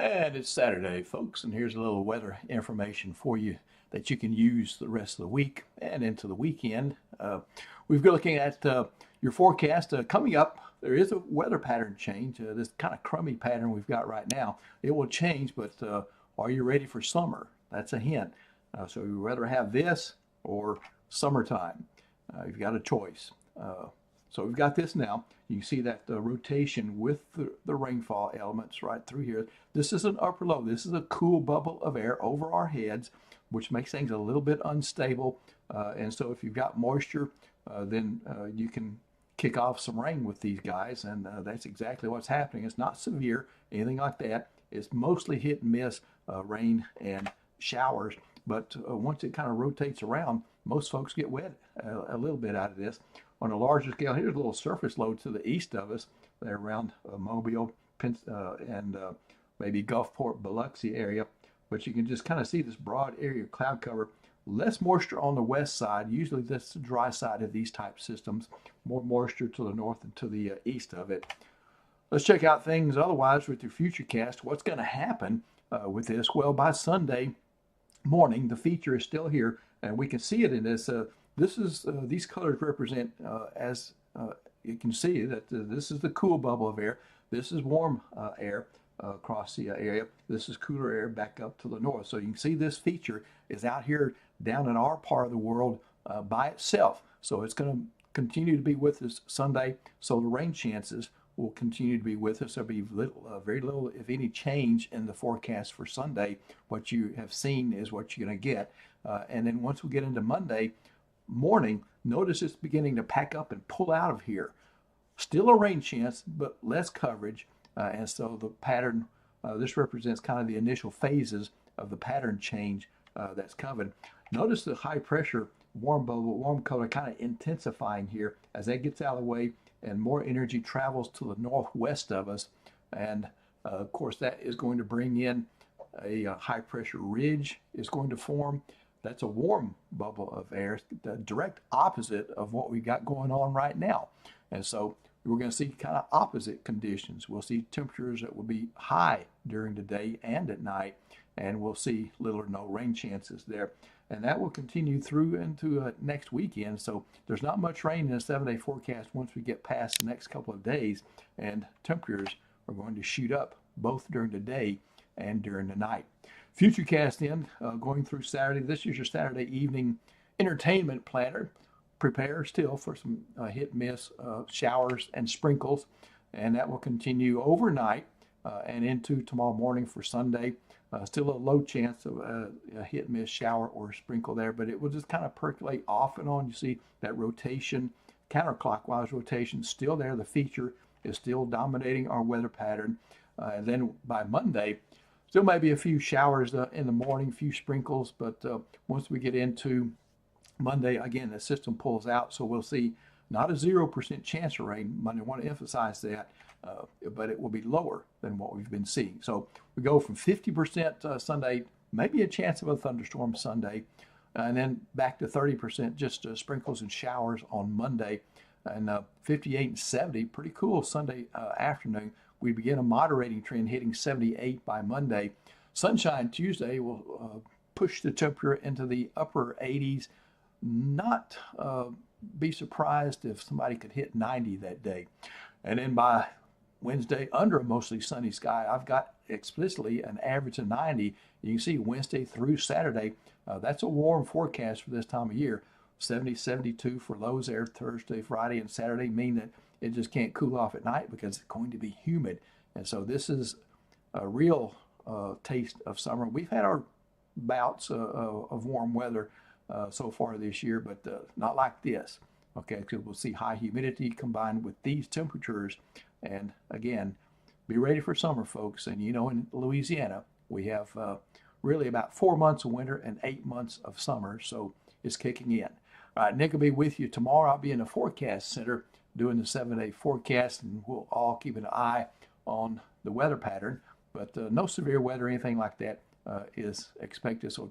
And it's Saturday, folks, and here's a little weather information for you that you can use the rest of the week and into the weekend. We've been looking at your forecast coming up. There is a weather pattern change. This kind of crummy pattern we've got right now, it will change, but are you ready for summer? That's a hint. So you'd rather have this or summertime. You've got a choice. So we've got this now. You can see that rotation with the rainfall elements right through here. This is an upper low. This is a cool bubble of air over our heads, which makes things a little bit unstable. And so if you've got moisture, then you can kick off some rain with these guys. And that's exactly what's happening. It's not severe, anything like that. It's mostly hit and miss rain and showers. But once it kind of rotates around, most folks get wet a little bit out of this. On a larger scale, here's a little surface low to the east of us. They're around Mobile and maybe Gulfport, Biloxi area. But you can just kind of see this broad area of cloud cover. Less moisture on the west side. Usually that's the dry side of these type systems. More moisture to the north and to the east of it. Let's check out things otherwise with your futurecast. What's going to happen with this? Well, by Sunday morning, the feature is still here, and we can see it in this. These colors represent, as you can see, that this is the cool bubble of air. This is warm air across the area. This is cooler air back up to the north. So you can see this feature is out here down in our part of the world by itself. So it's going to continue to be with us Sunday. So the rain chances will continue to be with us. There'll be very little, if any, change in the forecast for Sunday. What you have seen is what you're going to get. And then once we get into Monday morning, notice it's beginning to pack up and pull out of here. Still a rain chance, but less coverage. And so the pattern, this represents kind of the initial phases of the pattern change that's coming. Notice the high pressure warm bubble, warm color kind of intensifying here as that gets out of the way and more energy travels to the northwest of us. And of course, that is going to bring in a high pressure ridge is going to form. That's a warm bubble of air, the direct opposite of what we've got going on right now. And so we're going to see kind of opposite conditions. We'll see temperatures that will be high during the day and at night, and we'll see little or no rain chances there. And that will continue through into next weekend. So there's not much rain in the 7-day forecast once we get past the next couple of days, and temperatures are going to shoot up both during the day and during the night. Futurecast in going through Saturday. This is your Saturday evening entertainment planner. Prepare still for some hit miss showers and sprinkles, and that will continue overnight and into tomorrow morning for Sunday. Still a low chance of a hit miss shower or sprinkle there, but it will just kind of percolate off and on. You see that rotation, counterclockwise rotation, still there. The feature is still dominating our weather pattern. And then by Monday, still maybe a few showers in the morning, a few sprinkles, but once we get into Monday, again, the system pulls out, so we'll see not a 0% chance of rain Monday. I want to emphasize that, but it will be lower than what we've been seeing. So we go from 50% Sunday, maybe a chance of a thunderstorm Sunday, and then back to 30%, just sprinkles and showers on Monday, and 58 and 70, pretty cool Sunday afternoon. We begin a moderating trend hitting 78 by Monday. Sunshine Tuesday will push the temperature into the upper 80s. Not be surprised if somebody could hit 90 that day. And then by Wednesday, under a mostly sunny sky, I've got explicitly an average of 90. You can see Wednesday through Saturday, that's a warm forecast for this time of year. 70, 72 for lows there Thursday, Friday, and Saturday mean that it just can't cool off at night because it's going to be humid. And so this is a real taste of summer. We've had our bouts of warm weather so far this year, but not like this. Okay, because we'll see high humidity combined with these temperatures. And again, be ready for summer, folks. And you know, in Louisiana, we have really about 4 months of winter and 8 months of summer, so it's kicking in. All right, Nick will be with you tomorrow. I'll be in the forecast center doing the 7-day forecast, and we'll all keep an eye on the weather pattern. But no severe weather or anything like that is expected. So that